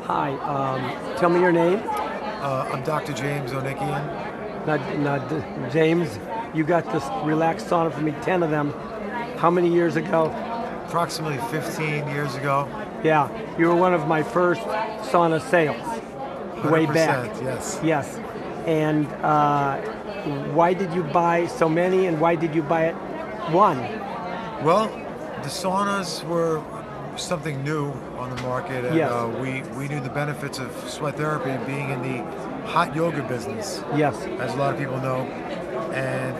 Hi, tell me your name. I'm Dr. James Onnikian. Not James, you got this Relax Sauna for me, 10 of them. How many years ago? Approximately 15 years ago. Yeah, you were one of my first sauna sales, way back. 100%, yes. Yes. And why did you buy so many, and why did you buy it one? Well, the saunas were something new on the market, and Yes. we knew the benefits of sweat therapy being in the hot yoga business, Yes. as a lot of people know. And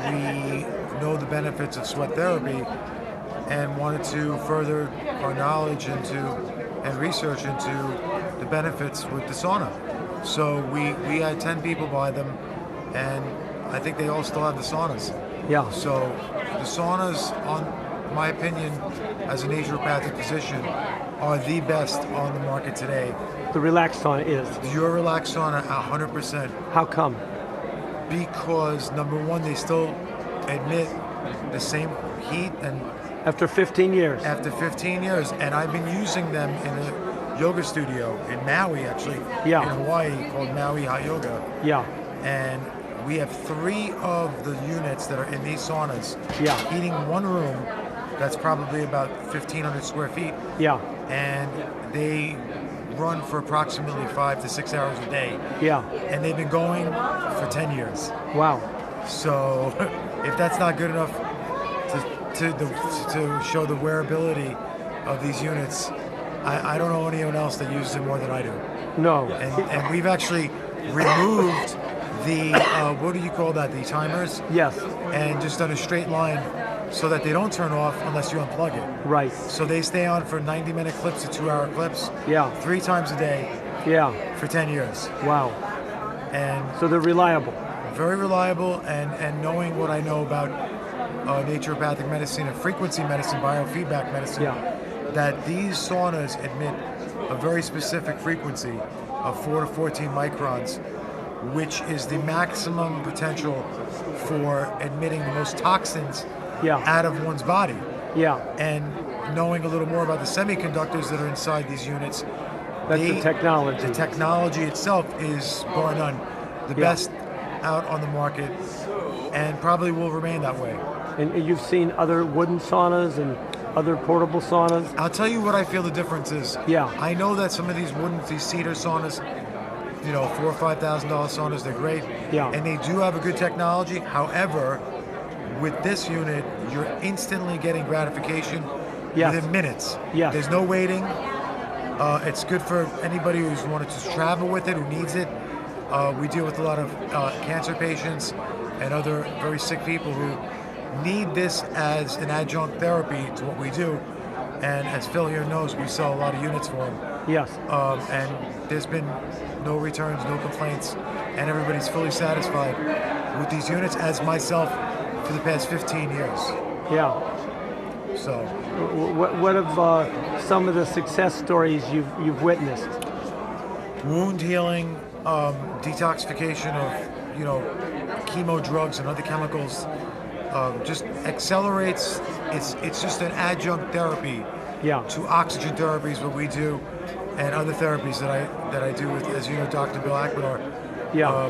we know the benefits of sweat therapy and wanted to further our knowledge and research into the benefits with the sauna. So we had 10 people buy them, and I think they all still have the saunas. Yeah. So the saunas, on my opinion, as a naturopathic physician, are the best on the market today. The Relax Sauna is. Your Relax Sauna, 100%, How come? because number one, they still emit the same heat and After 15 years. after 15 years, and I've been using them in a yoga studio in Maui, actually, Yeah. in Hawaii, called Maui Hot Yoga. Yeah. And we have 3 of the units that are in these saunas, Yeah. heating one room that's probably about 1,500 square feet, Yeah. and they run for approximately 5 to 6 hours a day. Yeah. And they've been going for 10 years. Wow. So if that's not good enough to show the wearability of these units, I don't know anyone else that uses it more than I do. No. And we've actually removed the, what do you call that, the timers, Yes. and just done a straight line so that they don't turn off unless you unplug it. Right. So they stay on for 90-minute clips to 2-hour clips, Yeah. 3 times a day Yeah. for 10 years. Wow. And So they're reliable. very reliable, and knowing what I know about naturopathic medicine and frequency medicine, biofeedback medicine, Yeah. that these saunas emit a very specific frequency of 4 to 14 microns, which is the maximum potential for emitting the most toxins Yeah. out of one's body. Yeah. And knowing a little more about the semiconductors that are inside these units, That's the technology. the technology itself is bar none the Yeah. best out on the market, and probably will remain that way. And you've seen other wooden saunas and other portable saunas? I'll tell you what I feel the difference is. Yeah. I know that some of these cedar saunas, $4,000 or $5,000 saunas, they're great. Yeah. And they do have a good technology. However, with this unit, you're instantly getting gratification Yes. within minutes. Yes. There's no waiting. It's good for anybody who's wanted to travel with it, who needs it. We deal with a lot of cancer patients and other very sick people who need this as an adjunct therapy to what we do. And as Phil here knows, we sell a lot of units for him. Yes. And there's been no returns, no complaints, and everybody's fully satisfied with these units, as myself for the past 15 years. Yeah. So What of some of the success stories you've witnessed? wound healing, detoxification of chemo drugs and other chemicals, just accelerates. It's just an adjunct therapy Yeah. to oxygen therapies, what we do, and other therapies that I do with, as you know, Dr. Bill Akbar. Yeah.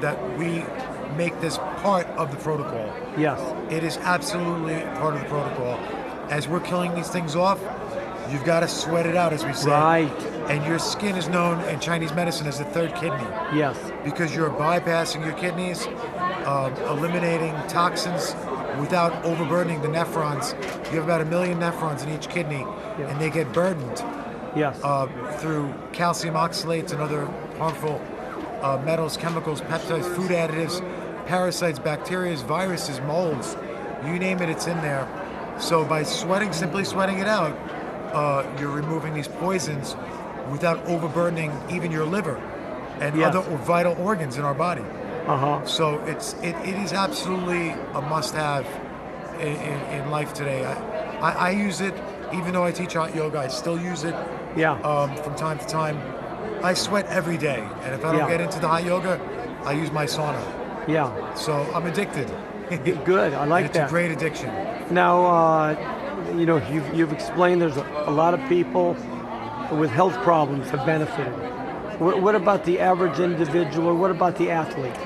That we make this part of the protocol. Yes. It is absolutely part of the protocol. As we're killing these things off, you've got to sweat it out, as we say. Right. And your skin is known in Chinese medicine as the third kidney, Yes. because you're bypassing your kidneys, eliminating toxins without overburdening the nephrons. You have about 1 million nephrons in each kidney, Yeah. and they get burdened Yes. through calcium oxalates and other harmful metals, chemicals, peptides, food additives, parasites, bacteria, viruses, molds, you name it, it's in there. So by simply sweating it out, you're removing these poisons without overburdening even your liver and Yes. other vital organs in our body. Uh-huh. So it is absolutely a must-have in life today. I use it, even though I teach hot yoga, I still use it Yeah. from time to time. I sweat every day, and if I don't Yeah. get into the hot yoga, I use my sauna. Yeah. So I'm addicted. Good. I like It's that. a great addiction. Now, you've explained there's a lot of people with health problems have benefited. What about the average individual? What about the athlete?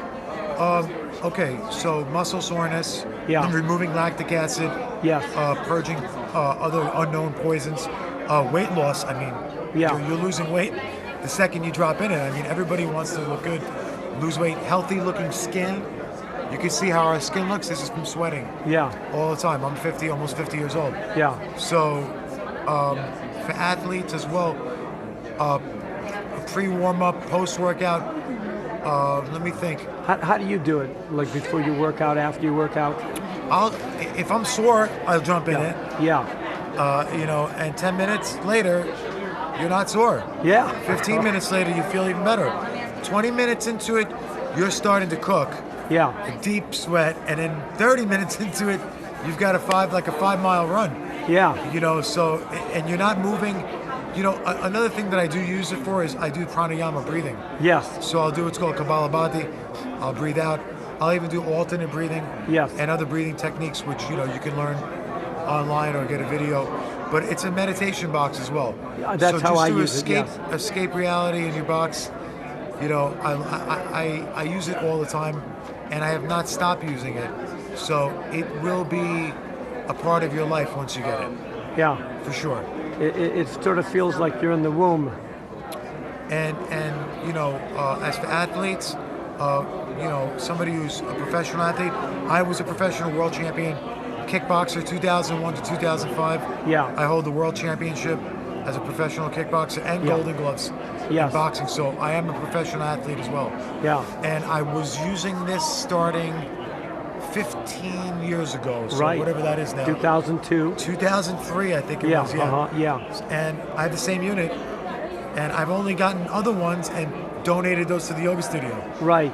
Okay, so muscle soreness, Yeah. removing lactic acid, Yes. purging other unknown poisons, weight loss. I mean, Yeah. you're losing weight the second you drop in it. I mean, everybody wants to look good, lose weight, healthy looking skin. You can see how our skin looks. This is from sweating Yeah. all the time. I'm 50, almost 50 years old. Yeah. So for athletes as well, pre-warm-up, post-workout, let me think. How do you do it? Like before you work out, after you work out? If I'm sore, I'll jump in it. Yeah. And 10 minutes later, you're not sore. Yeah. 15 minutes later, you feel even better. 20 minutes into it, you're starting to cook. Yeah. A deep sweat, and then 30 minutes into it, you've got a 5-mile run. Yeah. So, and you're not moving. Another thing that I do use it for is I do pranayama breathing. Yes. So I'll do what's called Kapalabhati. I'll breathe out. I'll even do alternate breathing. Yes. And other breathing techniques, which you can learn online or get a video. But it's a meditation box as well. Yeah, that's so how just I to use it, yes. escape reality in your box. I use it all the time, and I have not stopped using it. So it will be a part of your life once you get it. Yeah. For sure. It sort of feels like you're in the womb. And as for athletes, somebody who's a professional athlete, I was a professional world champion, kickboxer 2001 to 2005. Yeah. I hold the world championship as a professional kickboxer and golden gloves Yes. in boxing. So I am a professional athlete as well. Yeah. And I was using this starting 15 years ago. So Right. whatever that is now. 2002. 2003, I think it was. Yeah. Yeah. And I have the same unit, and I've only gotten other ones and donated those to the yoga studio. Right.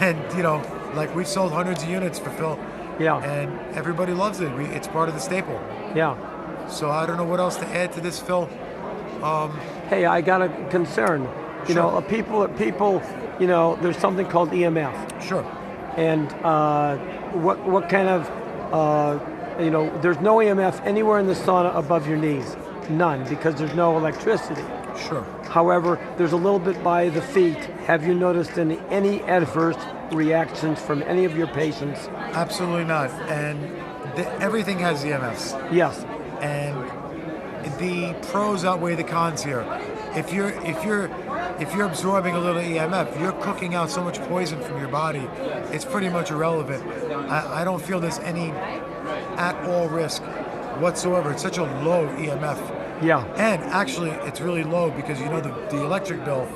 And we've sold hundreds of units for Phil. Yeah. And everybody loves it. It's part of the staple. Yeah. So I don't know what else to add to this, Phil. Hey, I got a concern. Sure. People. There's something called EMF. Sure. And what kind of, there's no EMF anywhere in the sauna above your knees. None, because there's no electricity. Sure. However, there's a little bit by the feet. Have you noticed any adverse reactions from any of your patients? Absolutely not. And everything has EMFs. Yes. And the pros outweigh the cons here. If you're absorbing a little EMF, you're cooking out so much poison from your body, it's pretty much irrelevant. I don't feel there's any at all risk whatsoever. It's such a low EMF. Yeah. And actually, it's really low because the electric bill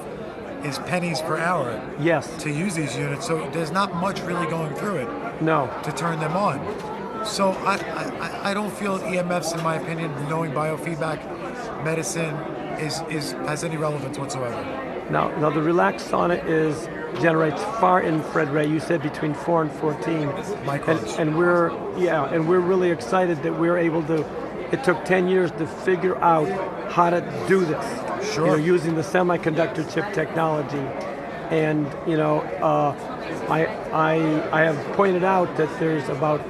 is pennies per hour. Yes. To use these units, so there's not much really going through it. No. To turn them on. So I don't feel EMFs, in my opinion, knowing biofeedback medicine has any relevance whatsoever. Now the Relax Sauna generates far infrared ray. You said between 4 and 14 microns. And we're really excited that we're able to. It took 10 years to figure out how to do this. Sure. Using the semiconductor chip technology, and I have pointed out that there's about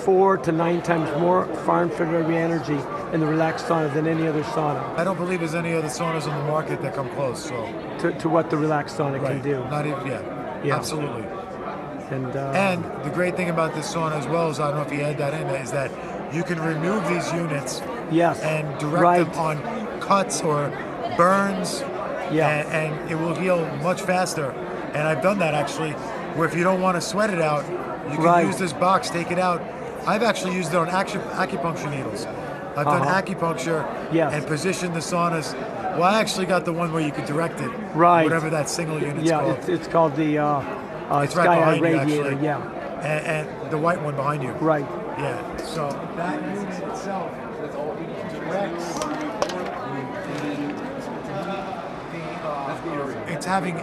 4 to 9 times more far infrared ray energy in the Relax Sauna than any other sauna. I don't believe there's any other saunas on the market that come close. So to what the Relax Sauna can do. Not even Yeah. Absolutely. And the great thing about this sauna as well is, I don't know if you add that in, is that you can remove these units. Yes. And direct them on cuts or burns. Yeah. And it will heal much faster. And I've done that actually, where if you don't want to sweat it out, you can use this box, take it out. I've actually used it on acupuncture needles. I've done acupuncture and positioned the saunas. Well, I actually got the one where you could direct it. Right. Whatever that single unit's called. Yeah, it's called the it's Sky right Eye behind Radiator. you, actually. Yeah. And the white one behind you. Right. Yeah. So that unit itself directs it's having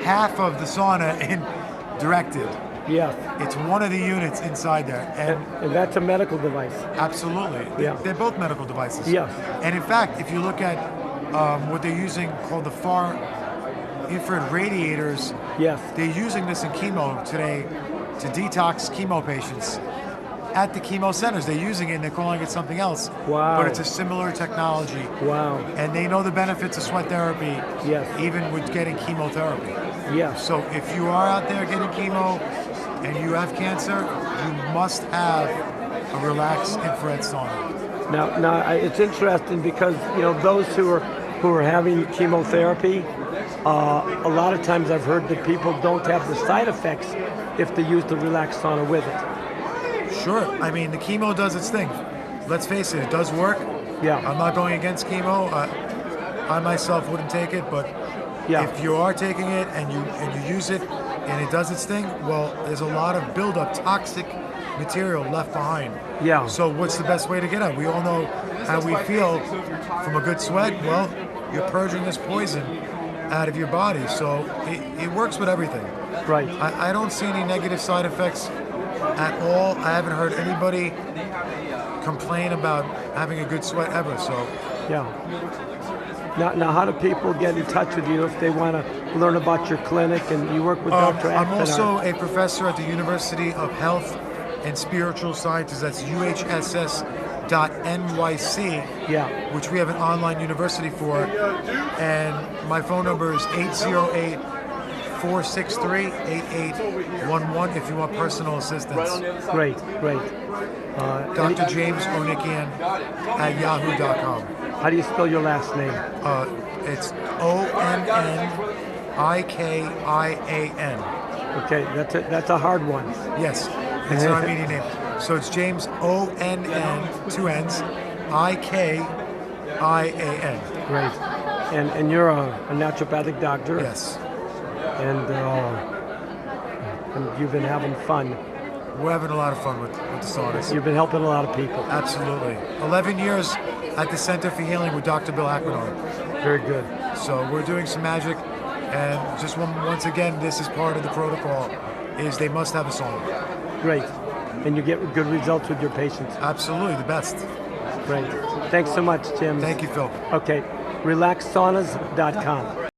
half of the sauna directed. Yeah. It's one of the units inside there. And that's a medical device. Absolutely. Yeah. They're both medical devices. Yes. And in fact, if you look at what they're using called the far infrared radiators, yes, they're using this in chemo today to detox chemo patients. at the chemo centers. They're using it and they're calling it something else. Wow. But it's a similar technology. Wow. And they know the benefits of sweat therapy, Yes. even with getting chemotherapy. Yes. So if you are out there getting chemo and you have cancer, you must have a Relax Infrared Sauna. Now, it's interesting because those who are having chemotherapy, a lot of times I've heard that people don't have the side effects if they use the Relax Sauna with it. Sure. I mean, the chemo does its thing. Let's face it, it does work. Yeah. I'm not going against chemo. I myself wouldn't take it, but Yeah. if you are taking it and you use it and it does its thing, well, there's a lot of buildup, toxic material left behind. Yeah. So what's the best way to get out? We all know how we feel from a good sweat. Well, you're purging this poison out of your body. So it works with everything. Right. I don't see any negative side effects at all. I haven't heard anybody complain about having a good sweat ever. So Yeah. Now, how do people get in touch with you if they want to learn about your clinic and you work with Dr. I'm Akpenar? also a professor at the University of Health and Spiritual Sciences. That's UHSS.NYC, Yeah. which we have an online university for. And my phone number is 808-463-8811 if you want personal assistance. Great. Dr. James Onnikian at yahoo.com. How do you spell your last name? It's Onnikian. Okay, that's a hard one. Yes, it's an Armenian name. So it's James Onn, two N's, Ikian. Great. And you're a naturopathic doctor. Yes. And you've been having fun. We're having a lot of fun with the saunas. You've been helping a lot of people. Absolutely. 11 years at the Center for Healing with Dr. Bill Akpenar. Very good. So we're doing some magic. And just once again, this is part of the protocol, is they must have a sauna. Great. And you get good results with your patients. Absolutely, the best. Great. Thanks so much, Jim. Thank you, Phil. Okay. RelaxSaunas.com.